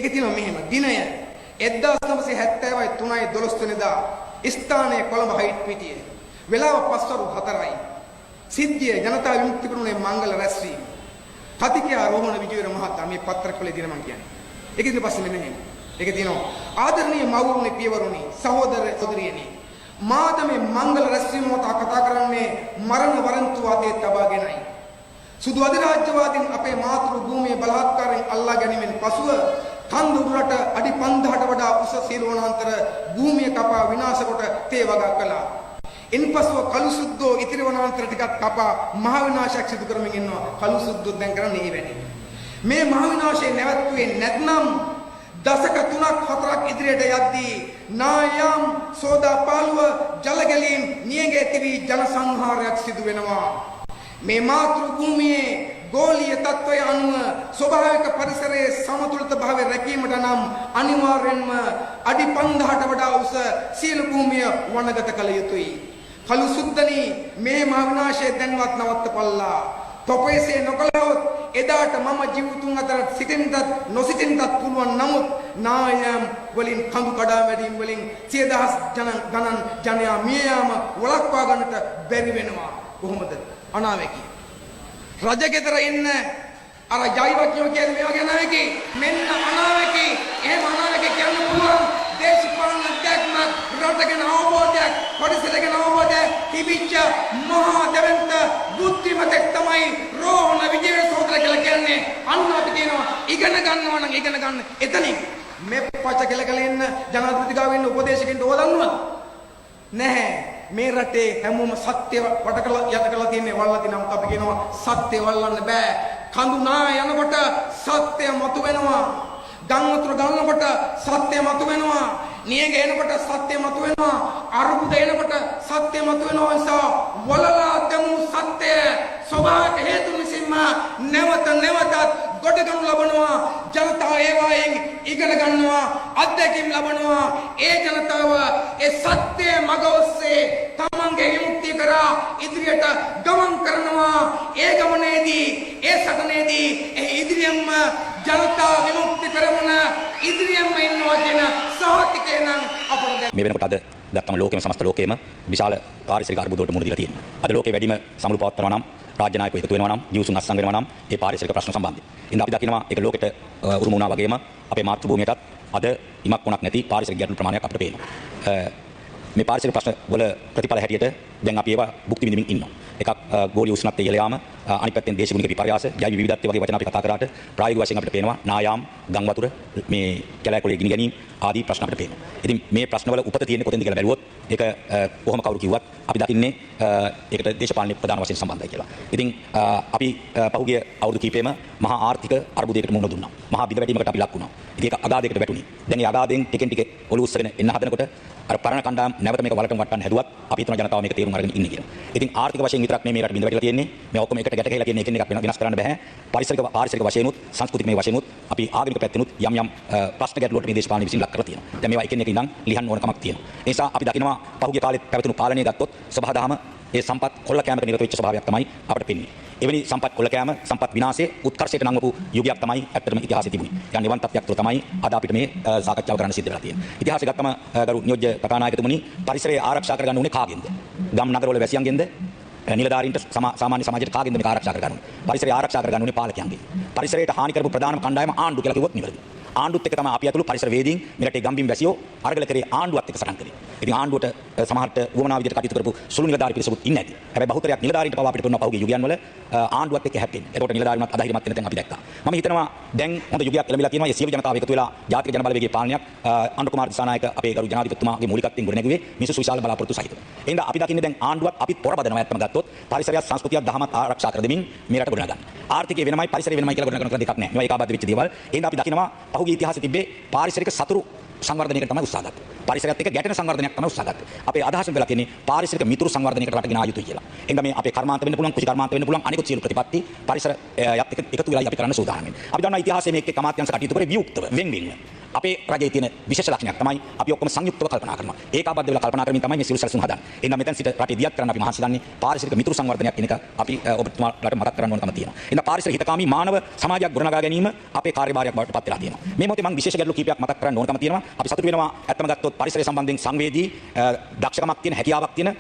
ඒකේ තියෙනවා මෙහෙම දිනය 1970යි 3යි 12 වෙනිදා ස්ථානයේ කොළඹ හයිට් පිටියේ වෙලාව 5:04යි සිද්ධිය ජනතා විමුක්ති පෙරමුණේ මංගල රැස්වීම කතිකයා රෝහණ විජේවීර මහතා මේ පත්‍රකලේ දින මං කියන්නේ. ඒකේ ඊට පස්සේ මෙන්න මෙහෙම. ඒකේ තියෙනවා ආදරණීය මව්වරුනි පියවරුනි සහෝදර සහෝදරියනි මාද මේ මංගල රැස්වීම මත කතා කරන්නේ මරණ වරන්තු අතේ තබාගෙනයි. සුදු අධිරාජ්‍යවාදීන් අපේ මාතෘ භූමියේ බලහත්කාරයෙන් අල්ලා ගැනීමෙන් පසුව කන්දුරට අඩි 5000ට වඩා උස සීලවනාන්තර භූමිය කපා විනාශ කොට තේ වගා කළා. ඉන්පසුව කළුසුද්දෝ ඉතිරි වනාන්තර ටිකක් කපා මහ විනාශයක් සිදු කරමින් ඉන්නවා. කළුසුද්දෝ දැන් කරන්නේ ඒ වැඩේ. මේ මහ විනාශය නැවතුනේ නැත්නම් දශක 3ක් 4ක් ඉදිරියට යද්දී නායම් සෝදාපාලුව ජලගැලීම් නියඟේ තිබී ජන සංහාරයක් සිදු වෙනවා. මේ මාතෘ භූමියේ ගෝලීය තත්ත්වය අනුව ස්වභාවික පරිසරයේ සමතුලිත භාවය රැකීමට නම් අනිවාර්යෙන්ම අඩි 5000ට වඩා උස සීල භූමිය වනගත කළ යුතුයි. කළු සුද්දනි මේ මහ විනාශය දැන්වත් නවත්තපල්ලා. තොපේසේ නොකළහොත් එදාට මම ජීවිතුන් අතර සිටින්නත් නොසිටින්නත් පුළුවන්. නමුත් නායම් වලින් කඳු කඩා වැටීම් වලින් 100,000 ගණන් ජනයා මිය යාම වළක්වා ගන්නට බැරි වෙනවා. කොහොමද? අනාවැකි රජගෙදර ඉන්න අර ජෛවකයෝ කියන මේ වගේ අනාවැකි මෙන්න අනාවැකි. එහෙම අනාවැකි කියන්න පුළුවන් දේශපාලන දැක්මක් රටගෙන අවබෝධයක් පරිසරගෙන අවබෝධයක් තිබිච්ච මහා දෙවන්ත බුද්ධිමතෙක් තමයි රෝහණ විජේවීර සහෝදර කියලා කියන්නේ. අන්න අපි කියනවා ඉගෙන ගන්නවා නම් ඉගෙන ගන්න එතනින් මේ පච කෙලකල ඉන්න ජනාධිපති ගාව ඉන්න උපදේශකෙන්ට ඕදන්නවා නැහැ. මේ රටේ හැමෝම සත්‍ය වටකලා යට කරලා තියෙන්නේ වල්ලා තිනම් අපි කියනවා සත්‍ය වල්ලන්න බෑ. කඳු නා යනකොට සත්‍ය මතු වෙනවා. ගම් වතුර ගන්නකොට සත්‍ය මතු වෙනවා. නියඟ එනකොට සත්‍ය මතු වෙනවා. අරුබුද එනකොට සත්‍ය මතු වෙනවා. නිසා වලලා දමු සත්‍ය ස්වභාවික හේතු නිසින්ම නැවත නැවතත් ගොඩ ගනු ලබනවා. ජනතාව ඒවායෙන් ඉගෙන ගන්නවා අත්දැකීම් ලබනවා. ඒ ජනතාව ඒ සත්‍ය මඟ ඔස්සේ තමන්ගේ විමුක්තිය කරා ඉදිරියට ගමන් කරනවා. ඒ ගමනේදී ඒ සටනේදී ඒ ඉදිරියම්ම ජනතා විමුක්ති පෙරමුණ ඉදිරියම්ම ඉන්නවා කියන සහතිකය නම් අපට මේ වෙනකොට අද දත්තම ලෝකෙම සමස්ත ලෝකෙම විශාල පාරිසරික අර්බුදවලට මුහුණ දීලා තියෙනවා. අද ලෝකේ වැඩිම සමුළු පවත්වනවා නම් රාජ්‍ය නායකයෝ එකතු වෙනවා නම් ජීවසුන් අත්සන් වෙනවා නම් ඒ පාරිසරික ප්‍රශ්න සම්බන්ධයෙන්. ඉතින් අපි දකිනවා ඒක ලෝකෙට උරුම වුණා වගේම අපේ මාතෘ භූමියටත් අද ඉමක් කොනක් නැති පාරිසරික ගැටලු ප්‍රමාණයක් අපිට පේනවා. මේ පාරිසරික ප්‍රශ්න වල ප්‍රතිඵල හැටියට දැන් අපි ඒවා භුක්ති විඳින්මින් ඉන්නවා. එකක් ගෝලීය උෂ්ණත්වය ඉහළ යාම, අනිත් පැත්තෙන් දේශගුණික විපර්යාස, ජෛව විවිධත්වය වගේ වචන අපි කතා කරාට ප්‍රායෝගික වශයෙන් අපිට පේනවා නායාම්, ගම් වතුර, මේ කැලෑකොළේ ගිනි ගැනීම ආදී ප්‍රශ්න අපිට පේනවා. ඉතින් මේ ප්‍රශ්නවල උපත තියෙන්නේ කොතෙන්ද කියලා බැලුවොත් ඒක කොහොම කවුරු කිව්වත් අපි දකින්නේ ඒකට දේශපාලන ප්‍රධාන වශයෙන් සම්බන්ධයි කියලා. ඉතින් අපි පහුගිය අවුරුදු කිහිපෙම මහා ආර්ථික අර්බුදයකට මුහුණ දුන්නා. මහා බිඳ වැටීමකට අපි ලක් වුණා. ඉතින් ඒක අගාධයකට වැටුණේ. දැන් ඒ අගාධයෙන් ටිකෙන් ටික ඔලුව උස්සගෙන එන්න හදනකොට අර පරණ කණ්ඩායම් නැවත මේක වලටම වටන්න හැදුවත් අපි හිතන ජනතාව මේක තේරුම් අරගෙන ඉන්නේ කියලා. ඉතින් ආර්ථික වශයෙන් විතරක් මේ රට බිඳ වැටිලා තියෙන්නේ. මේ ඔක්කොම එකට ගැට ගහලා තියෙන එකින් එකක් වෙනස් කරන්න බෑ. පාරිසරික වශයෙන් උත් සංස්කෘතික වශයෙන් උත් අපි ආගමික පැත්තෙන් උත් යම් යම් ප්‍රශ්න ගැටලුවට මේ දේශපාලන විසින් ලක් කරලා තියෙනවා. දැන් මේවා එකින් එක ඉඳන් ලියන්න ඕන කමක් තියෙනවා. ඒ නිසා අපි දකිනවා පහුගිය කාලෙත් පැවතුණු පාලනය ගත්තොත් සබහාදහම ඒ සම්පත් කොල්ල කෑමක නිරත වෙච්ච ස්වභාවයක් තමයි අපිට පෙනෙන්නේ. එවැනි සම්පත් කොල්ල කෑම සම්පත් විනාශයේ උත්කර්ෂයට නංවපු යුගයක් තමයි ඇත්තටම ඉතිහාසයේ තිබුණේ. يعني නිවන් තත්ත්වයක් තුළ තමයි අද අපිට මේ සාකච්ඡාව කරන්න සිද්ධ වෙලා තියෙන්නේ. ඉතිහාසය ගත්තම ගරු නියෝජ්‍ය කතානායකතුමනි පරිසරය ආරක්ෂා කරගන්න උනේ කාගෙන්ද? ගම් නගරවල වැසියන්ගෙන්ද? නිලධාරීන්ට සාමාන්‍ය සමාජයට කාගෙන්ද මේක ආරක්ෂා කරගන්න උනේ? පරිසරය ආරක්ෂා කරගන්න උනේ පාලකයන්ගෙන්. පරිසරයට හානි කරපු ප්‍රධානම කණ්ඩායම ආණ්ඩුව කියලා කිව්වොත් නිවැරදි. ආණ්ඩුවත් එක්ක තමයි අපි අතුළු පරිසර වේදීන් මෙරටේ ගම්බිම් වැසියෝ අරගල කරේ ආණ්ඩුවත් එක්ක සටන් කරේ. ඉතින් ආණ්ඩුවට සමහරට වුවමනා විදිහට කටයුතු කරපු සුළු නිලධාරී පිරිසකුත් ඉන්නේ නැති. හැබැයි බහුතරයක් නිලධාරීන්ට පවා අපිට පෙනුනා පහුගිය යුගයන් වල ආණ්ඩුවත් එක්ක හැප්පෙන්නේ. ඒකට නිලධාරීන්වත් අධෛර්යමත් වෙන තැන් අපි දැක්කා. මම හිතනවා දැන් හොඳ යුගයක් එළඹිලා තියෙනවා. මේ සියලු ජනතාව එකතු වෙලා ජාතික ජන බලවේගයේ පාලනයක් අනුර කුමාර දිසානායක අපේ ගරු ජනාධිපතිතුමාගේ මූලිකත්වයෙන් ගොඩනැගුවේ මිනිස්සු විශාල බලාපොරොත්තු සහිතව. එහෙනම් අපි දකින්නේ දැන් ආණ්ඩුවත් අපිත් පොරබදනවා ඇත්තම ගත්තොත් පරිසරයත් සංස්කෘතියත් දහමත් ආරක්ෂා කර දෙමින් මේ රට ගොඩනගා ගන්න. ආර්ථිකය වෙනමයි පරිසරය වෙනමයි කියලා ගොඩනගන දෙකක් නැහැ. මේවා ඒකාබද්ධ වෙච්ච දේවල්. එහෙනම් අපි දකිනවා පහුගිය ඉතිහාසයේ තිබ්බේ පාරිසරික සතුරු සංවර්ධනයකට තමයි උත්සාහ ගත්තේ. පරිසරයත් එක්ක ගැටෙන සංවර්ධනයක් තමයි උත්සාහ ගත්තේ. අපේ අදහසෙන් වෙලා තියෙන්නේ පාරිසරික මිතුරු සංවර්ධනයකට රටගෙන ආ යුතුයි කියලා. එහෙනම් මේ අපේ කර්මාන්ත වෙන්න පුළුවන්, කුෂි කර්මාන්ත වෙන්න පුළුවන් අනිකුත් සියලු ප්‍රතිපත්ති පරිසරයත් එක්ක එකතු වෙලා අපි කරන්න සූදානම් වෙන්නේ. අපි දන්නා ඉතිහාසයේ මේක අමාත්‍යංශ කටයුතු කරේ වියුක්තව වෙන්වෙන්ව. අපේ රජයේ තියෙන විශේෂ ලක්ෂණයක් තමයි අපි ඔක්කොම සංයුක්තව කල්පනා කරනවා. ඒකාබද්ධ වෙලා කල්පනා කරමින් තමයි මේ සියලු සැලසුම් හදන්නේ. එහෙනම් මෙතන සිට රටේ දියත් කරන්න අපි මහන්සි ගන්නේ පාරිසරික මිතුරු සංවර්ධනයක් කියන එක අපි ඔබතුමාලට මතක් කරන්න ඕනකම තියෙනවා. එහෙනම් පාරිසරික හිතකාමී මානව සමාජයක් ගොඩනගා ගැනීම අපේ කාර්යභාරයක් බවට පත් වෙලා තියෙනවා. මේ මොහොතේ මම විශේෂ ගැටලු කීපයක් මතක් කරන්න ඕනකම තියෙනවා. අපි සතුටු වෙනවා ඇත්තම ගත්තොත් පරිසරය සම්බන්ධයෙන් සංවේදී දක්ෂකමක් තියෙන හැකියාවක් තියෙන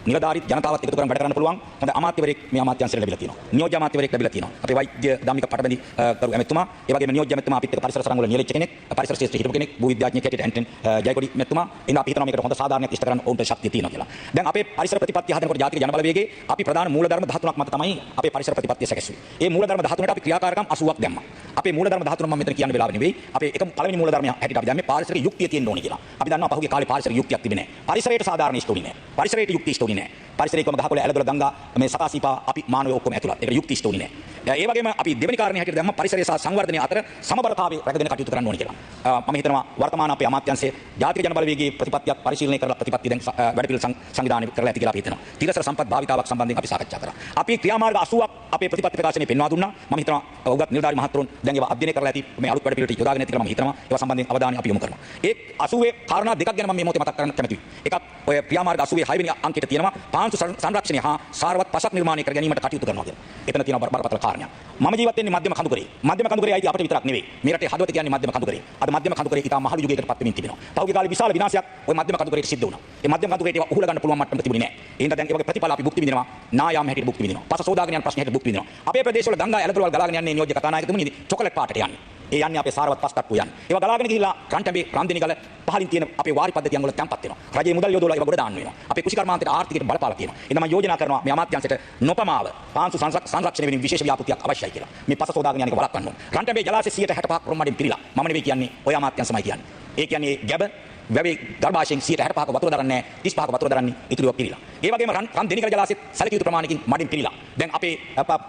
නිලධාරීත් ජනතාවත් එකතු කරගෙන වැඩ කරන්න පුළුවන් හොඳ අමාත්‍යවරයෙක් මේ අමාත්‍යාංශයට ලැබිලා තියෙනවා. නියෝජ්‍ය අමාත්‍යවරයෙක් ලැබිලා තියෙනවා. අපේ වෛද්‍ය ධම්මික පටබැඳි කරු ඇමතුමා, ඒ වගේම නියෝජ්‍ය ඇමතුමා අපිත් එක්ක පරිසර සරංග වල නියැලෙච්ච කෙනෙක්, පරිසර ශ්‍රේෂ්ඨ හිටපු කෙනෙක්, භූ විද්‍යාඥයෙක් හැටියට ඇන්ටන් ජයකොඩි ඇමතුමා. එහෙනම් අපි හිතනවා මේකට හොඳ සාධාරණයක් ඉෂ්ට කරන්න ඕන්ට ශක්තිය තියෙනවා කියලා. දැන් අපේ පරිසර ප්‍රතිපත්තිය හදනකොට ජාතික ජනබලවේගයේ අපි ප්‍රධාන මූලධර්ම 13ක් මත තමයි අපේ පරිසර ප්‍රතිපත්තිය සැකසුවේ. ඒ මූලධර්ම 13ට අපි ක්‍රියාකාරකම් 80ක් දැම්මා. අපේ මූලධර්ම 13 මම මෙතන කියන්න වෙලාව නෙවෙයි. අපේ එක පළවෙනි මූලධර්මය හැටියට අපි දැම්මේ පාරිසරික යුක්තිය තියෙන්න ඕනේ කියලා. අපි දන්නවා පහුගිය කාලේ පාරිසරික යුක්තියක් තිබෙන්නේ නැහැ. පරිසරයට සාධාරණ ඉෂ්ට උනේ නැහැ. පරිසරයට යුක්ති ඉෂ්ට උනේ නැහැ. පරිසරයකම ගහකොළ ඇලදොල ගංගා මේ සකාසීපා අපි මානවයෝ ඔක්කොම ඇතුළත්. ඒකට යුක්ති ඉෂ්ට උනේ නැහැ. ඒ වගේම අපි දෙවෙනි කාරණේ හැටියට දැම්මා පරිසරය සහ සංවර්ධනය අතර සමබරතාවය රැකගෙන කටයුතු කරන්න ඕනේ කියලා. මම හිතනවා වර්තමාන අපේ අමාත්‍යාංශයේ ජාතික ජනබලවේගයේ ප්‍රතිපත්තියක් පරිශීලනය කරලා ප්‍රතිපත්තිය දැන් වැඩපිළිවෙල සංවිධානය කරලා ඇති කියලා අපි හිතනවා. තිරසර සම්පත් භාවිතාවක් සම්බන්ධයෙන් අපි සාකච්ඡා කරා. අපි ක්‍රියාමාර්ග 80ක් අපේ ප්‍රතිපත්ති ප්‍රකාශනයේ පෙන්වා දුන්නා. මම හිතනවා උගත් නිලධාරි මහතුරුන් දැන් ඒවා අධ්‍යයනය කරලා ඇති මේ අලුත් වැඩපිළිවෙලට යොදාගෙන ඇති කියලා මම හිතනවා. ඒවා සම්බන්ධයෙන් අවධානය අපි යොමු කරනවා. ඒ 80 කාරණා දෙකක් ගැන මම මේ මොහොතේ මතක් කරන්න කැමතියි. එකක් ඔය ක්‍රියාමාර්ග 80 6 වෙනි අංකයට තියෙනවා පාංශු සංරක්ෂණය හා සාරවත් පසක් නිර්මාණය කර ගැනීමට කටයුතු කරනවා කියලා. එතන තියෙනවා බරපතල කාරණයක්. මම ජීවත් වෙන්නේ මධ්‍යම කඳුකරේ. මධ්‍යම කඳුකරේ අයිති අපිට විතරක් නෙවෙයි. මේ රටේ හදවත කියන්නේ මධ්‍යම කඳුකරේ. අද මධ්‍යම කඳුකරේ ඉතාම මහලු යුගයකට පත් වෙමින් තිබෙනවා. පහුගිය කාලේ විශාල විනාශයක් ওই මධ්‍යම කඳුකරේට සිද්ධ වුණා. ඒ මධ්‍යම කඳුකරේට ඒවා උහුල ගන්න පුළුවන් මට්ටමක තිබුණේ නැහැ. ඒ හින්දා දැන් ඒ වගේ ප්‍රතිඵල අපි භුක්ති විඳිනවා. නායාම හැටියට භුක්ති විඳිනවා. පස සෝදාගෙන යන ප්‍රශ්න හැටියට භුක්ති විඳිනවා. අපේ ප්‍රදේශවල ගංගා ඇලදොලවල් ගලාගෙන යන්නේ නියෝජ්‍ය කතානායකතුමනි චොකලට් පාටට යන්නේ. ඒ යන්නේ අපේ සාරවත් පස් තට්ටු යන්නේ. ඒවා ගලාගෙන ගිහිල්ලා රන්ටැඹේ රන්දිනිගල පහලින් තියෙන අපේ වාරි පද්ධතියන් වල තැන්පත් වෙනවා. රජයේ මුදල් යොදවලා ඒවා ගොඩ දාන්න වෙනවා. අපේ කුෂිකර්මාන්තයට ආර්ථිකයට බලපාලා තියෙනවා. එහෙනම් මම යෝජනා කරනවා මේ අමාත්‍යාංශයට නොපමාව පාංශු සංරක්ෂණය වෙනුවෙන් විශේෂ ව්‍යාපෘතියක් අවශ්‍යයි කියලා. මේ පස සෝදාගෙන යන එක වළක්වන්න ඕන. රන්ටැඹේ ජලාශය 65ක් ප්‍රමාණයෙන් පිරීලා. මම නෙවෙයි කියන්නේ ඔය අමාත්‍යාංශමයි කියන්නේ. ඒ කියන්නේ ගැබ වැවේ ගර්භාෂයෙන් 65ක වතුර දරන්නේ 35ක වතුර දරන්නේ ඉතුරුව පිරීලා. ඒ වගේම රන් දෙනිකල ජලාශෙත් සැලකිය යුතු ප්‍රමාණයකින් මඩින් පිරීලා. දැන් අපේ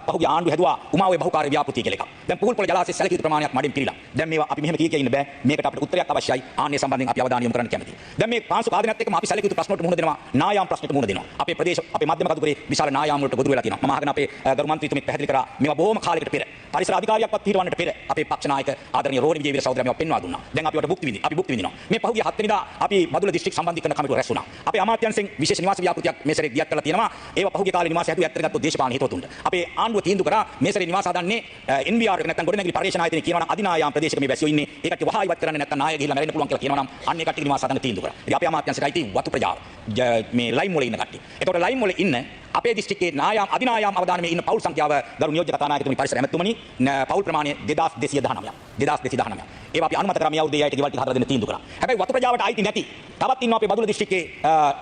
පහුගිය ආණ්ඩුව හැදුවා උමාවේ බහුකාර්ය ව්‍යාපෘතිය කියලා එකක්. දැන් පුහුල්පොළ ජලාශයේ සැලකිය යුතු ප්‍රමාණයක් මඩින් පිරීලා. දැන් මේවා අපි මෙහෙම කිය ඉන්න බෑ. මේකට අපිට උත්තරයක් අවශ්‍යයි. ආන්නේ සම්බන්ධයෙන් අපි අවධානය යොමු කරන්න කැමතියි. දැන් මේ පාංශු කාදිනත් එක්කම අපි සැලකිය යුතු ප්‍රශ්න වලට මුහුණ දෙනවා. නායාම් ප්‍රශ්නෙට මුහුණ දෙනවා. අපේ ප්‍රදේශ අපේ මධ්‍යම කඳුකරේ විශාල නායාම් වලට ගොදුරු වෙලා තියෙනවා. මම අහගෙන අපේ ගරු මන්ත්‍රීතුමෙක් පැහැදිලි කරා මේවා බොහොම කාලයකට පෙර පරිසර අධිකාරියක්වත් පිටවන්නට පෙර අපේ පක්ෂ නායක ආදරණීය රෝහණ විජේවීර සහෝදරයා මේවා පෙන්වා දුන්නා. දැන් අපි වට භුක්ති විඳිනවා. මේ පහුගිය 7 වෙනිදා අපි මදුල දිස්ත්‍රික් සම්බන්ධීකරණ කමිටුව රැස් වුණා. අපේ අමාත්‍යාංශයෙන් විශේෂ නිවාස ව්‍යාපෘතියක් මේ සැරේ දියත් කරලා තියෙනවා. ඒවා පහුගිය කාලේ නිවාස හැදුවේ ඇත්තට ගත්තොත් දේශපාලන හේතුවතුන්ට. අපේ ආණ්ඩුව තීන්දුව කරා මේ සැරේ නිවාස හදන්නේ NVR එක නැත්නම් ගොඩනැගිලි පරිශ්‍රණ ආයතනයේ කියනවා නම් අධිනායම් ප්‍රදේශයක මේ වැසියෝ ඉන්නේ. ඒකට වහා ඉවත් කරන්න නැත්නම් නාය ගිහිල්ලා මැරෙන්න පුළුවන් කියලා කියනවා නම් අන්න ඒ කට්ටිය නිවාස හදන්න තීන්දුව කරා. ඉතින් අපේ අමාත්‍යාංශයයි වතු ප්‍රජාව මේ ලයිම් වල ඉන්න කට්ටිය. ඒතකොට ලයිම් වල ඉන්න අපේ දිස්ත්‍රික්කයේ නායම් අධිනායම් අවදානමේ ඉන්න පවුල් සංඛ්‍යාව ගරු නියෝජ්‍ය කතානායකතුමනි පරිසර ඇමතුමනි පවුල් ප්‍රමාණය 2219ක්. 2219ක්. ඒවා අපි අනුමත කරා මේ අවුරුද්දේ අයට ගෙවල් ටික හදලා දෙන්න තීන්දුව කරා. හැබැයි වතු ප්‍රජාවට අයිති නැති තවත් ඉන්නවා අපේ බදුල්ල දිස්ත්‍රික්කයේ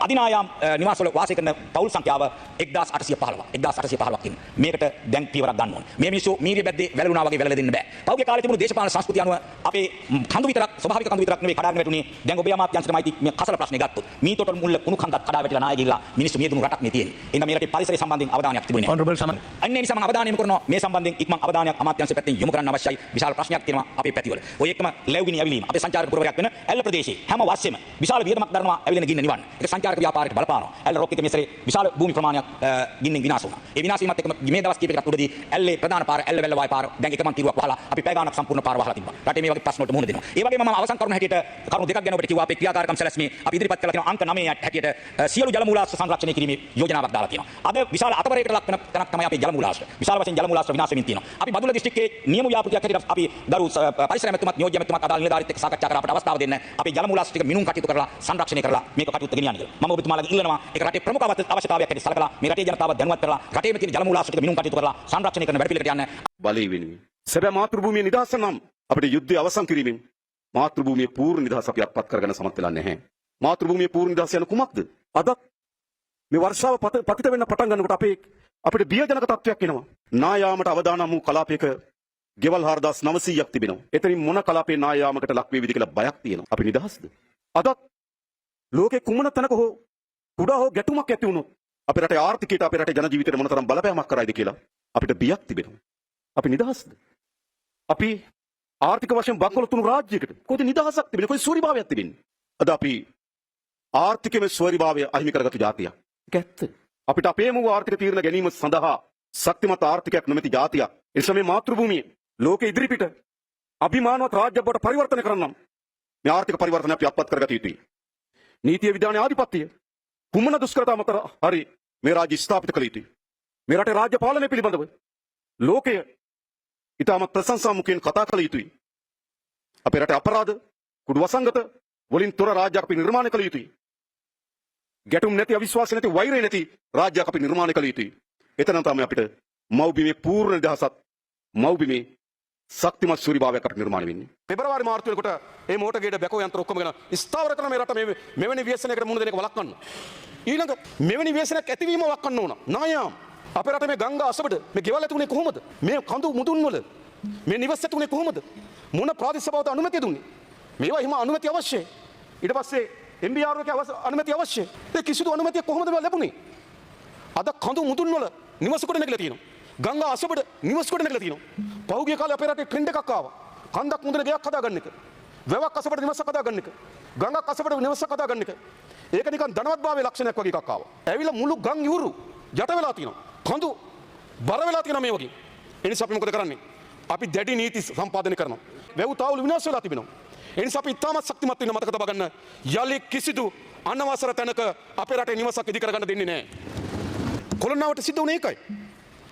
අධිනායම් නිවාසවල වාසය කරන පවුල් සංඛ්‍යාව 1815ක් ඉන්න. මේකට දැන් පියවරක් ගන්න ඕනේ. මේ මිනිස්සු මීරිය බැද්දේ වැළලුණා වගේ වැළල දෙන්න බෑ. පහුගිය කාලේ තිබුණු දේශපාලන සංස්කෘතිය අනුව අපේ කඳු විතරක් ස්වභාවික කඳු විතරක් නෙවෙයි කඩාගෙන වැටුනේ. දැන් ඔබේ අමාත්‍යාංශයටම අයිති මේ කසල ප්‍රශ්නේ ගත්තොත් මීතොට මුල්ල කුණු කන්දක් කඩා වැටිලා නාය ගිහිල්ලා මිනිස්සු මියදුණු රටක් මේ තියෙන්නේ. එහෙනම් මේ රටේ පරිසරය සම්බන්ධයෙන් අවධානයක් තිබුණේ නැහැ. Honorable Saman. අන්න ඒ නිසා මම අවධානය යොමු කරනවා මේ සම්බන්ධයෙන් ඉක්මන් අවධානයක් අමාත්‍යාංශය පැත්තෙන් යොමු කරන්න අවශ්‍යයි. විශාල ප්‍රශ්නයක් තියෙනවා අපේ පැතිවල. ඔය එක්කම ලැබුගිනි ඇවිලීම අපේ සංචාරක පුරවරයක් වෙන ඇල්ල ප්‍රදේශයේ හැම වස්සෙම විශාල වියදමක් දරනවා ඇවිලෙන ගින්න නිවන්න. ඒක සංචාරක ව්‍යාපාරයට බලපානවා. ඇල්ල රොක් එකේ මෙසරේ විශාල භූමි ප්‍රමාණයක් ගින්නෙන් විනාශ වුණා. ඒ විනාශ වීමත් එක්කම මේ දවස් කිහිපයකට උඩදී ඇල්ලේ ප්‍රධාන පාර ඇල්ල වැල්ල වාය පාර දැන් එකම තීරුවක් වහලා අපි පැය ගාණක් සම්පූර්ණ පාර වහලා තිබ්බා. රටේ මේ වගේ ප්‍රශ්න වලට මුහුණ දෙනවා. ඒ වගේම මම අවසන් කරුණ හැටියට කරුණු දෙකක් ගැන ඔබට කිව්වා අපේ ක්‍රියාකාරකම් සැලැස්මේ අපි ඉදිරිපත් කළා තියෙනවා අංක 9 හැටියට සියලු ජල මූලාශ්‍ර සංරක්ෂණය කිරීමේ යෝජනාවක් දාලා තියෙනවා. අද විශාල අතවරයකට ලක් වෙන තැනක් තමයි අපේ ජල මූලාශ්‍ර. විශාල වශයෙන් ජල මූලාශ්‍ර විනාශ වෙමින් තියෙනවා. අපි බදුල්ල දිස්ත්‍රික්කයේ නියම ව්‍යාපෘතියක් හැටියට අපි ගරු පරිසර ඇමතුමත් නියෝජ්‍ය ඇමතුමත් අදාළ නිලධාරීත් එක්ක සාකච්ඡා කරලා අපට අවස්ථාව දෙන්න අපේ ජල මූලාශ්‍ර ටික මිනුම් කටයුතු කරලා සංරක්ෂණය කරලා මේක කටයුතු ගෙනියන්න කියලා. මම ඔබතුමාලගෙන් ඉල්ලනවා ඒක රටේ ප්‍රමුඛ අවශ්‍යතාවයක් හැටියට සලකලා මේ රටේ ජනතාව දැනුවත් කරලා රටේම තියෙන ජල මූලාශ්‍ර ටික මිනුම් කටයුතු කරලා සංරක්ෂණය කරන වැඩ පිළිවෙලට යන්න බලය වෙනුවෙන්. සැබෑ මාතෘභූමිය නිදහස නම් අපිට යුද්ධය අවසන් කිරීමෙන් මාතෘභූමියේ පූර්ණ නිදහස අපි අත්පත් කරගෙන සමත් වෙලා නැහැ. මාතෘභූමියේ පූර්ණ නිදහස යන කුමක්ද? අදත් මේ වර්ෂාව පතිත වෙන්න පටන් ගන්නකොට අපිට බියජනක තත්ත්වයක් එනවා. නායාමට අවදානම් වූ කලාපයක ගෙවල් 4900ක් තිබෙනවා. එතනින් මොන කලාපේ නායාමකට ලක් වේවිද කියලා බයක් තියෙනවා. අපි නිදහස්ද? අදත් ලෝකේ කුමන තැනක හෝ කුඩා හෝ ගැටුමක් ඇති වුණොත් අපේ රටේ ආර්ථිකයට අපේ රටේ ජන ජීවිතයට මොනතරම් බලපෑමක් කරයිද කියලා අපිට බියක් තිබෙනවා. අපි නිදහස්ද? අපි ආර්ථික වශයෙන් බංකොලොත් වුණු රාජ්‍යයකට කොහෙද නිදහසක් තිබෙන්නේ? කොහෙද ස්වෛරභාවයක් තිබෙන්නේ? අද අපි ආර්ථිකයේ ස්වෛරභාවය අහිමි කරගත්තු ජාතියක්. ඒක ඇත්ත. අපිට අපේම ආර්ථික තීරණ ගැනීම සඳහා ශක්තිමත් ආර්ථිකයක් නොමැති ජාතියක්. ඒ නිසා මේ මාතෘභූමිය ලෝක ඉදිරිපිට අභිමානවත් රාජ්‍යයක් බවට පරිවර්තනය කරන්නම්. මේ ආර්ථික පරිවර්තනය අපි අත්පත් කරගත යුතුයි. නීතිය විධානයේ ආධිපත්‍යය කුමන දුෂ්කරතා මත හරි මේ රාජ්‍ය ස්ථාපිත කළ යුතුයි. මේ රටේ රාජ්‍ය පාලනය පිළිබඳව ලෝකය ඉතාමත් ප්‍රශංසා මුඛයෙන් කතා කළ යුතුයි. අපේ රටේ අපරාධ කුඩු වසංගත වලින් තොර රාජ්‍යයක් අපි නිර්මාණය කළ යුතුයි. ගැටුම් නැති අවිශ්වාස නැති වෛරය නැති රාජ්‍යයක් අපි නිර්මාණය කළ යුතුයි. එතන තමයි අපිට මව්බිමේ පූර්ණ නිදහසත් මව්බිමේ ශක්තිමත් සූරිභාවයක් අපිට නිර්මාණය වෙන්නේ. පෙබරවාරි මාර්තු වෙනකොට මේ මෝටර් ගේඩ් බැකෝ යන්ත්‍ර ඔක්කොම ගෙන ස්ථාවර කරන මේ රට මෙවැනි ව්‍යසනයකට මුහුණ දෙන එක වළක්වන්න. ඊළඟ මෙවැනි ව්‍යසනයක් ඇතිවීම වළක්වන්න ඕන. නායම් අපේ රටේ මේ ගංගා අසබඩ මේ ගෙවල් ඇතුනේ කොහොමද? මේ කඳු මුදුන් වල මේ නිවස් ඇතුනේ කොහොමද? මොන ප්‍රාදේශීය සභාවට අනුමැතිය දුන්නේ? මේවා හිම අනුමැතිය අවශ්‍යයි. ඊට පස්සේ MBR එකේ අනුමැතිය අවශ්‍යයි. ඒ කිසිදු අනුමැතිය කොහොමද ලැබුණේ? අද කඳු මුදුන් වල නිවස කොට නැගලා තියෙනවා. ගංගා අසබඩ නිවස කොට නැගලා තියෙනවා. පහුගිය කාලේ අපේ රටේ ට්‍රෙන්ඩ් එකක් ආවා. කන්දක් මුදුන ගෙයක් හදාගන්න එක. වැවක් අසබඩ නිවසක් හදාගන්න එක. ගඟක් අසබඩ නිවසක් හදාගන්න එක. ඒක නිකන් ධනවත්භාවයේ ලක්ෂණයක් වගේ එකක් ආවා. ඇවිල්ලා මුළු ගම් ඉවුරු යට වෙලා තියෙනවා. කඳු බර වෙලා තියෙනවා මේ වගේ. ඒ නිසා අපි මොකද කරන්නේ? අපි දැඩි නීති සම්පාදනය කරනවා. වැව් තාවුළු විනාශ වෙලා තිබෙනවා. ඒ නිසා අපි ඉතාමත් ශක්තිමත් වෙන්න මතක තබා ගන්න. යලි කිසිදු අනවසර තැනක අපේ රටේ නිවසක් ඉදි කරගන්න දෙන්නේ නැහැ. කොළොන්නාවට සිද්ධ වුණේ ඒකයි.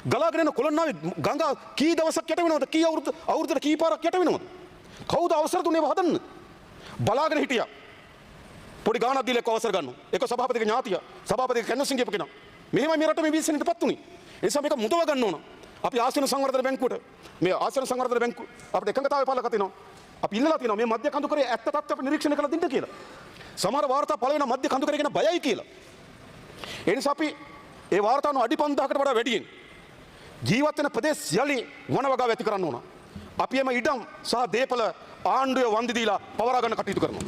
ගලාගෙන යන කොළොන්නාවේ ගංගා කී දවසක් යට වෙනවද? කී අවුරුද්දට කී පාරක් යට වෙනවද? කවුද අවසර දුන්නේ ඒව හදන්න? බලාගෙන හිටියා. පොඩි ගාණක් දීලා එක්ක අවසර ගන්නවා. ඒක සභාපතිගේ ඥාතිය. සභාපතිගේ කැන්වසින් කියපු කෙනා. මෙහෙමයි මේ රට මේ වීසෙන්ටපත් උනේ. ඒ නිසා මේක මුදව ගන්න ඕන. අපි ආසන සංවර්ධන බැංකුවට මේ ආසන සංවර්ධන බැංකුව අපිට එකඟතාවය පළ කරතිනවා. අපි ඉල්ලලා තියෙනවා මේ මධ්‍ය කඳුකරේ ඇත්ත තත්ත්ව අපි නිරීක්ෂණය කරලා දෙන්න කියලා. සමහර වාර්තා පළ වෙන මධ්‍ය කඳුකරේ ගැන බයයි කියලා. ඒ නිසා අපි ඒ වාර්තාවන අඩි 5000කට වඩා වැඩියෙන් ජීවත් වෙන ප්‍රදේශ යලි වනවගාව ඇති කරන්න ඕන. අපි එම ඉඩම් සහ දේපල ආණ්ඩුවේ වන්දි දීලා පවරා ගන්න කටයුතු කරනවා.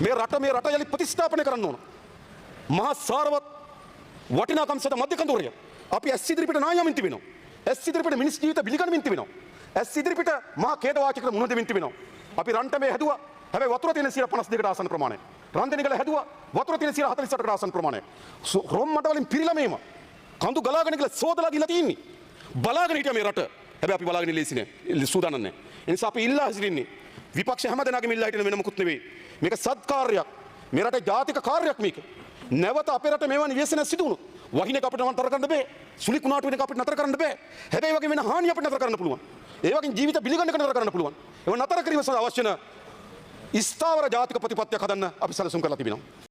මේ රට යලි ප්‍රතිස්ථාපනය කරන්න ඕන. මහා සාරවත් වටිනාකම් සහිත මධ්‍ය කඳුකරය අපි ඇස් ඉදිරිපිට නායමින් තිබෙනවා. ඇස් ඉදිරිපිට මිනිස් ජීවිත බිලිගන්නමින් තිබෙනවා. ඇස් ඉදිරිපිට මහා ඛේදවාචකකට මුහුණ දෙමින් තිබෙනවා. අපි රන්ටමේ හැදුවා. හැබැයි වතුර තියෙන 52කට ආසන්න ප්‍රමාණය. රන්දෙනිකල හැදුවා. වතුර තියෙන 48කට ආසන්න ප්‍රමාණය. රොම් මඩ වලින් පිරීලා මේම. කඳු ගලාගෙන ගිහලා සෝදලා ගිහලා තියෙන්නේ. බලාගෙන හිටියා මේ රට. හැබැයි අපි බලාගෙන ඉල්ලෙසි නෑ. සූදානම් නෑ. ඒ නිසා අපි ඉල්ලා හිටින්නේ විපක්ෂ හැමදෙනාගේම ඉල්ලා හිටින වෙන මොකුත් නෙවෙයි. මේක සත්කාර්යයක්. මේ රටේ ජාතික කාර්යයක් මේක. නැවත අපේ රට මේවන ව්‍යසනයක් සිදු වුණොත් වහින එක අපිට නතර කරන්න බෑ. සුලි කුණාටු වෙන එක අපිට නතර කරන්න බෑ. හැබැයි වගේ වෙන හානිය අපිට නතර කරන්න පුළුවන්. ඒ වගේ ජීවිත බිලිගන්න නතර කරන්න පුළුවන්. ඒව නතර කිරීම සඳහා අවශ්‍ය වෙන ස්ථාවර ජාතික ප්‍රතිපත්තියක් හදන්න අපි සැලසුම් කරලා තිබෙනවා.